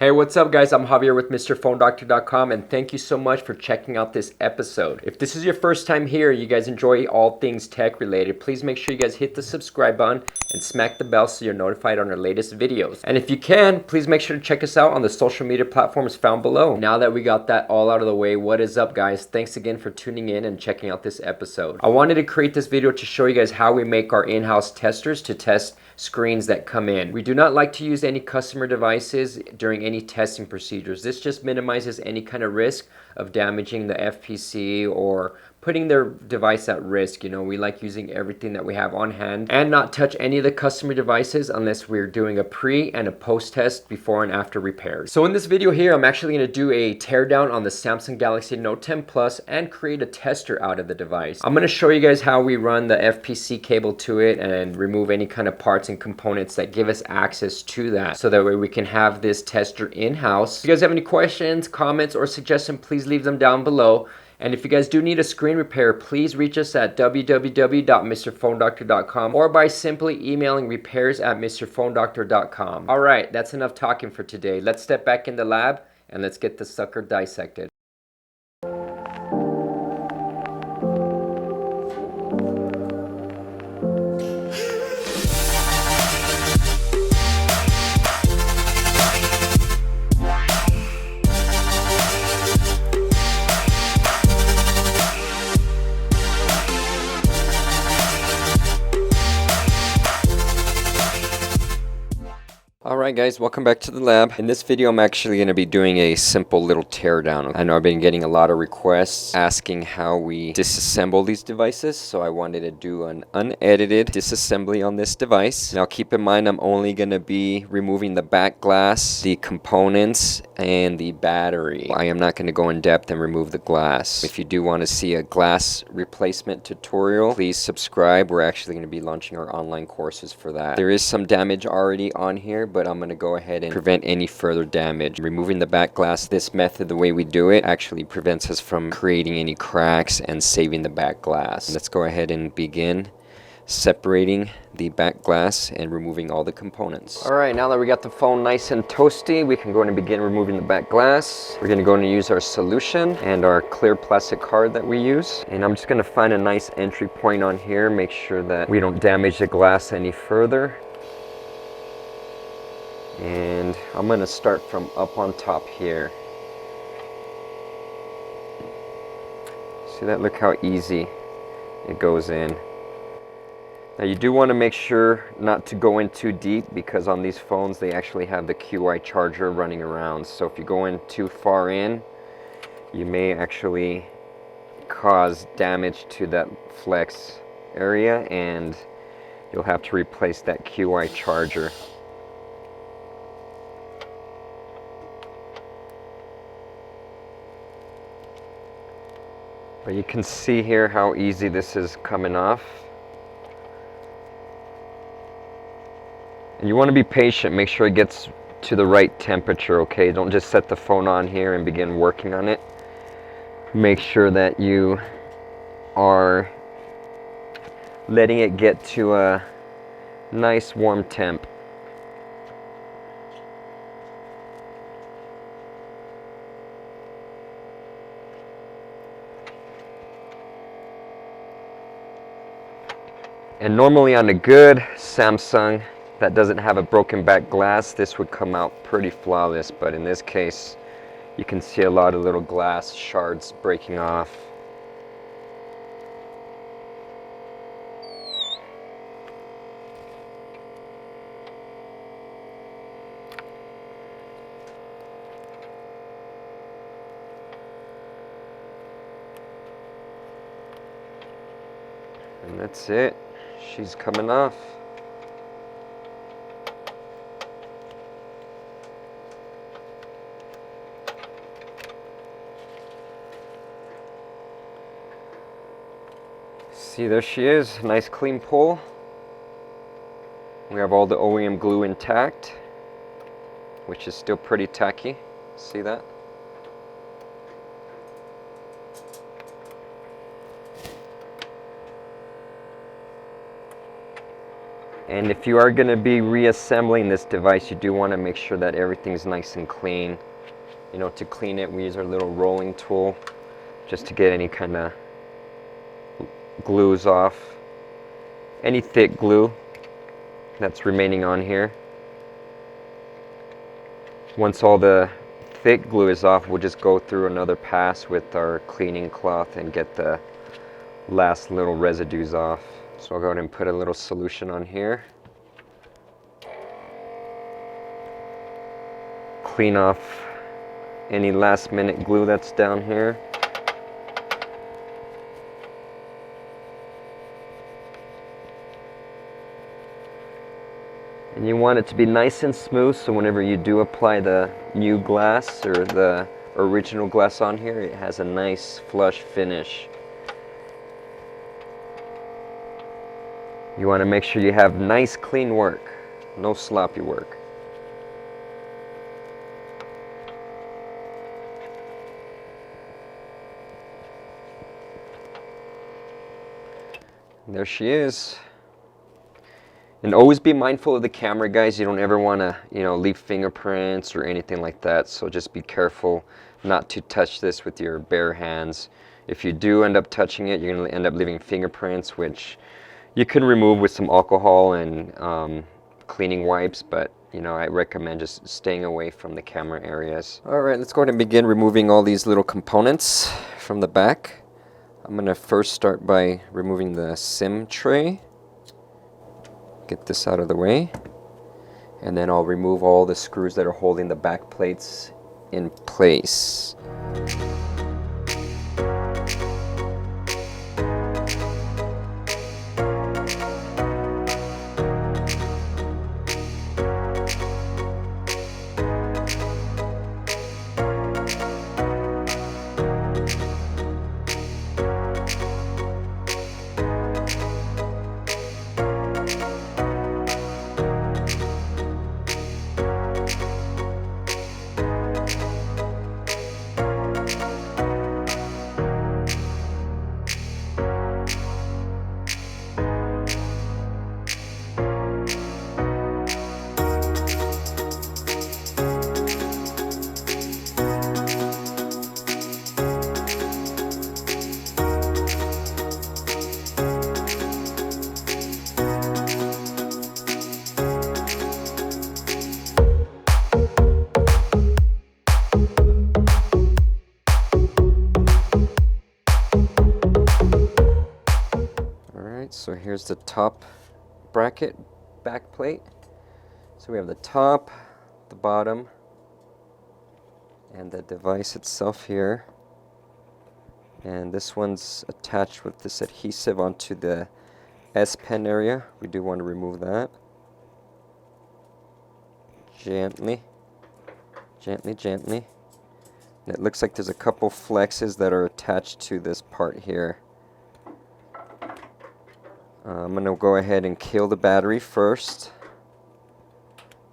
Hey, what's up guys? I'm Javier with MrPhoneDoctor.com and thank you so much for checking out this episode. If this is your first time here, you guys enjoy all things tech related, please make sure you guys hit the subscribe button and smack the bell so you're notified on our latest videos. And if you can, please make sure to check us out on the social media platforms found below. Now that we got that all out of the way, what is up guys? Thanks again for tuning in and checking out this episode. I wanted to create this video to show you guys how we make our in-house testers to test screens that come in. We do not like to use any customer devices during any testing procedures. This just minimizes any kind of risk of damaging the FPC or putting their device at risk. You know, we like using everything that we have on hand and not touch any of the customer devices unless we're doing a pre and a post test before and after repairs. So in this video here, I'm actually going to do a teardown on the Samsung Galaxy Note 10 Plus and create a tester out of the device. I'm going to show you guys how we run the FPC cable to it and remove any kind of parts and components that give us access to that, so that way we can have this tester in-house. If you guys have any questions, comments, or suggestions, please leave them down below. And if you guys do need a screen repair, please reach us at www.mrphonedoctor.com or by simply emailing repairs@mrphonedoctor.com. All right, that's enough talking for today. Let's step back in the lab and let's get the sucker dissected. Alright guys, welcome back to the lab. In this video I'm actually going to be doing a simple little teardown. I know I've been getting a lot of requests asking how we disassemble these devices, so I wanted to do an unedited disassembly on this device. Now keep in mind I'm only going to be removing the back glass, the components, and the battery. I am not going to go in depth and remove the glass. If you do want to see a glass replacement tutorial, please subscribe. We're actually going to be launching our online courses for that. There is some damage already on here, but I'm going to go ahead and prevent any further damage. Removing the back glass, this method, the way we do it, actually prevents us from creating any cracks and saving the back glass. Let's go ahead and begin separating the back glass and removing all the components. Alright, now that we got the phone nice and toasty, we can go and begin removing the back glass. We're going to go and use our solution and our clear plastic card that we use. And I'm just going to find a nice entry point on here, make sure that we don't damage the glass any further. And I'm going to start from up on top here. See that? Look how easy it goes in. Now you do want to make sure not to go in too deep, because on these phones they actually have the QI charger running around. So if you go in too far in, you may actually cause damage to that flex area and you'll have to replace that QI charger. But you can see here how easy this is coming off. And you want to be patient, make sure it gets to the right temperature, okay? Don't just set the phone on here and begin working on it. Make sure that you are letting it get to a nice warm temp. And normally on a good Samsung that doesn't have a broken back glass, this would come out pretty flawless, but in this case you can see a lot of little glass shards breaking off. And that's it. She's coming off. See, there she is. Nice clean pull. We have all the OEM glue intact, which is still pretty tacky. See that? And if you are going to be reassembling this device, you do want to make sure that everything's nice and clean. You know, to clean it, we use our little rolling tool just to get any kind of glues off. Any thick glue that's remaining on here. Once all the thick glue is off, we'll just go through another pass with our cleaning cloth and get the last little residues off. So I'll go ahead and put a little solution on here. Clean off any last minute glue that's down here. And you want it to be nice and smooth, so whenever you do apply the new glass or the original glass on here, it has a nice flush finish. You want to make sure you have nice clean work, no sloppy work. And there she is. And always be mindful of the camera, guys. You don't ever want to, leave fingerprints or anything like that. So just be careful not to touch this with your bare hands. If you do end up touching it, you're going to end up leaving fingerprints, which you can remove with some alcohol and cleaning wipes. But, I recommend just staying away from the camera areas. All right, let's go ahead and begin removing all these little components from the back. I'm going to first start by removing the SIM tray. Get this out of the way, and then I'll remove all the screws that are holding the back plates in place. So here's the top bracket back plate. So we have the top, the bottom, and the device itself here. And this one's attached with this adhesive onto the S Pen area. We do want to remove that. Gently, gently, gently. And it looks like there's a couple flexes that are attached to this part here. I'm going to go ahead and kill the battery first.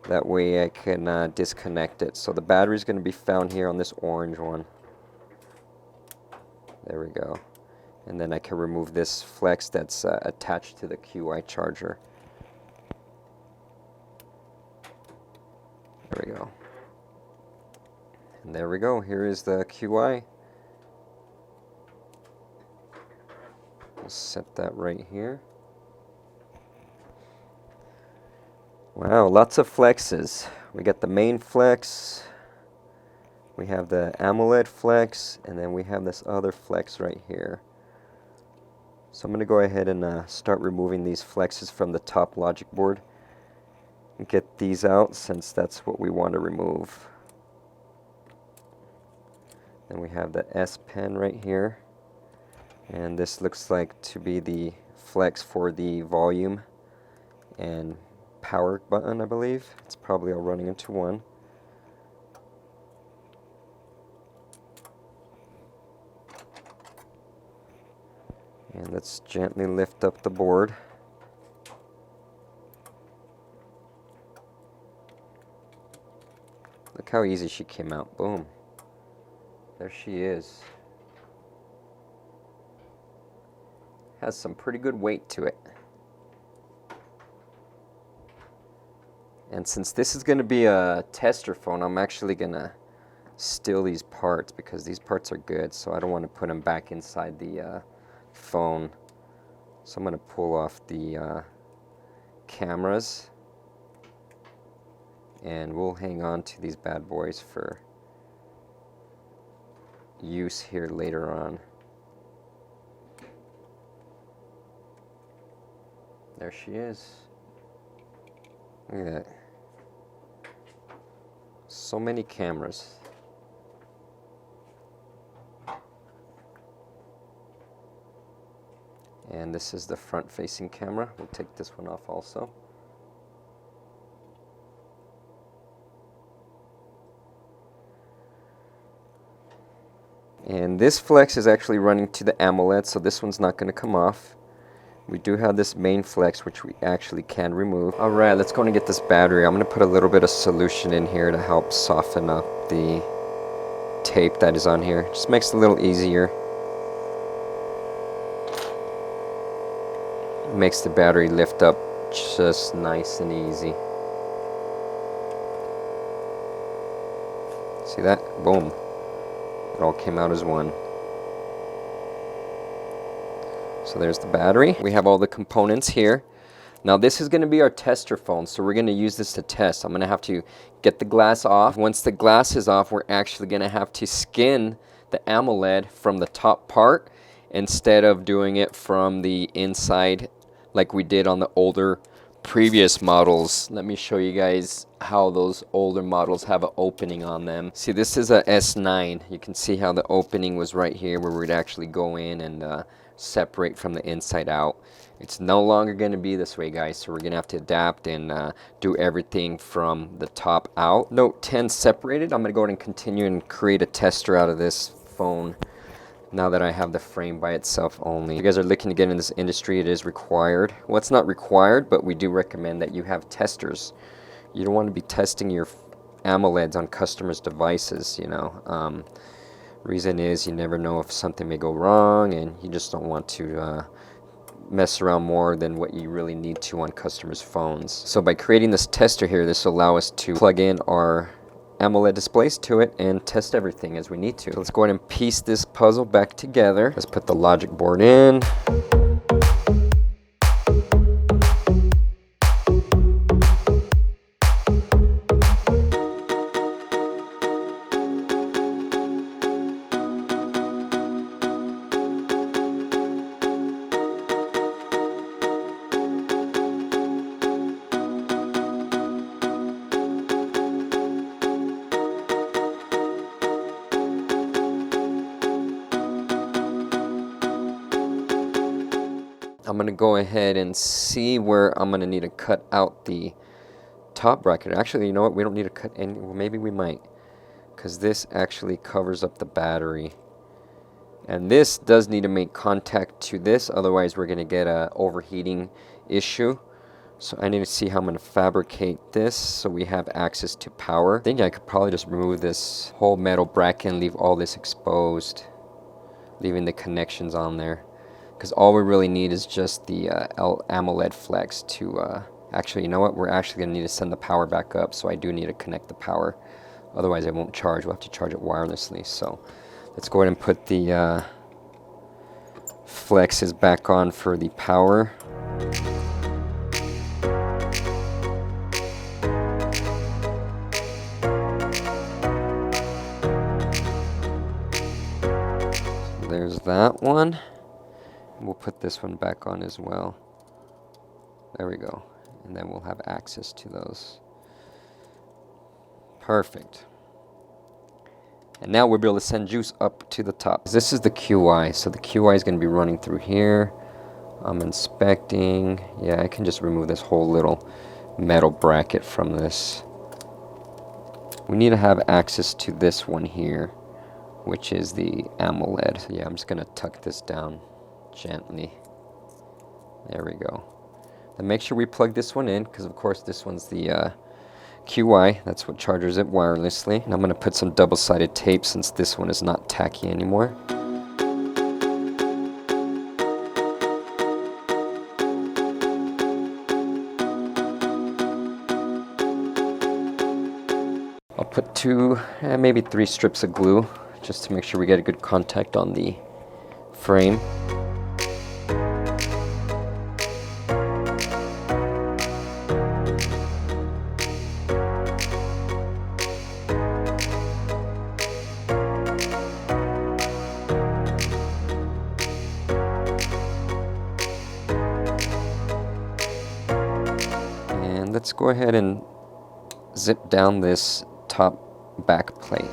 That way I can disconnect it. So the battery is going to be found here on this orange one. There we go. And then I can remove this flex that's attached to the QI charger. There we go. And there we go. Here is the QI. We'll set that right here. Wow, lots of flexes. We got the main flex, we have the AMOLED flex, and then we have this other flex right here. So I'm going to go ahead and start removing these flexes from the top logic board and get these out, since that's what we want to remove. Then we have the S Pen right here, and this looks like to be the flex for the volume and power button, I believe. It's probably all running into one. And let's gently lift up the board. Look how easy she came out. Boom. There she is. Has some pretty good weight to it. And since this is going to be a tester phone, I'm actually going to steal these parts because these parts are good, so I don't want to put them back inside the phone. So I'm going to pull off the cameras, and we'll hang on to these bad boys for use here later on. There she is. Look at that. So many cameras. And this is the front-facing camera. We'll take this one off also. And this flex is actually running to the AMOLED, so this one's not going to come off. We do have this main flex, which we actually can remove. Alright, let's go and get this battery. I'm going to put a little bit of solution in here to help soften up the tape that is on here. Just makes it a little easier. Makes the battery lift up just nice and easy. See that? Boom. It all came out as one. So there's the battery. We have all the components here. Now this is going to be our tester phone, so we're going to use this to test. I'm going to have to get the glass off. Once the glass is off, we're actually going to have to skin the AMOLED from the top part instead of doing it from the inside like we did on the older previous models. Let me show you guys how those older models have an opening on them. See, this is a S9. You can see how the opening was right here where we'd actually go in and separate from the inside out. It's no longer going to be this way, guys, so we're going to have to adapt and do everything from the top out. Note 10 separated. I'm going to go ahead and continue and create a tester out of this phone now that I have the frame by itself only. If you guys are looking to get in this industry, it is required. Well, it's not required, but we do recommend that you have testers. You don't want to be testing your AMOLEDs on customers' devices, you know. Reason is you never know if something may go wrong, and you just don't want to mess around more than what you really need to on customers' phones. So by creating this tester here, this will allow us to plug in our AMOLED displays to it and test everything as we need to. So let's go ahead and piece this puzzle back together. Let's put the logic board in. I'm going to go ahead and see where I'm going to need to cut out the top bracket. Actually, you know what? We don't need to cut any. Well, maybe we might, because this actually covers up the battery. And this does need to make contact to this, otherwise we're going to get a overheating issue. So I need to see how I'm going to fabricate this so we have access to power. I think I could probably just remove this whole metal bracket and leave all this exposed, leaving the connections on there. Because all we really need is just the AMOLED flex to, actually, you know what, we're actually going to need to send the power back up, so I do need to connect the power. Otherwise it won't charge, we'll have to charge it wirelessly. So let's go ahead and put the flexes back on for the power. So there's that one. We'll put this one back on as well. There we go. And then we'll have access to those. Perfect. And now we'll be able to send juice up to the top. This is the QI. So the QI is going to be running through here. I'm inspecting. Yeah, I can just remove this whole little metal bracket from this. We need to have access to this one here, which is the AMOLED. So yeah, I'm just going to tuck this down gently. There we go. Then make sure we plug this one in, because of course this one's the QI. That's what charges it wirelessly. And I'm going to put some double-sided tape since this one is not tacky anymore. 2, maybe 3 strips of glue just to make sure we get a good contact on the frame. And let's go ahead and zip down this top back plate.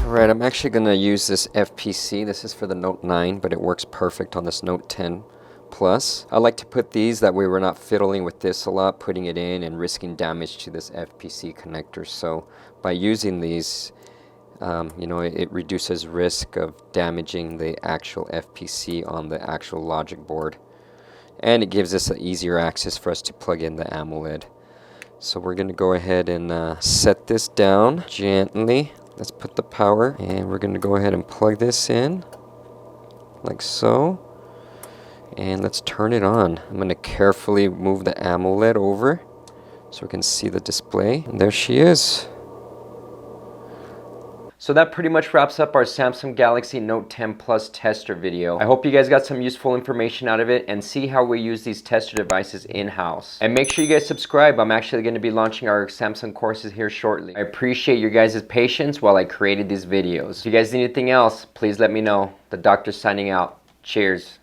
Alright, I'm actually going to use this FPC. This is for the Note 9, but it works perfect on this Note 10 Plus. I like to put these, that way we're not fiddling with this a lot, putting it in and risking damage to this FPC connector. So by using these, you know, it reduces risk of damaging the actual FPC on the actual logic board. And it gives us an easier access for us to plug in the AMOLED. So we're going to go ahead and set this down gently. Let's put the power, and we're going to go ahead and plug this in like so, and let's turn it on. I'm going to carefully move the AMOLED over so we can see the display, and there she is. So that pretty much wraps up our Samsung Galaxy Note 10 Plus tester video. I hope you guys got some useful information out of it and see how we use these tester devices in-house. And make sure you guys subscribe. I'm actually going to be launching our Samsung courses here shortly. I appreciate your guys' patience while I created these videos. If you guys need anything else, please let me know. The doctor's signing out. Cheers.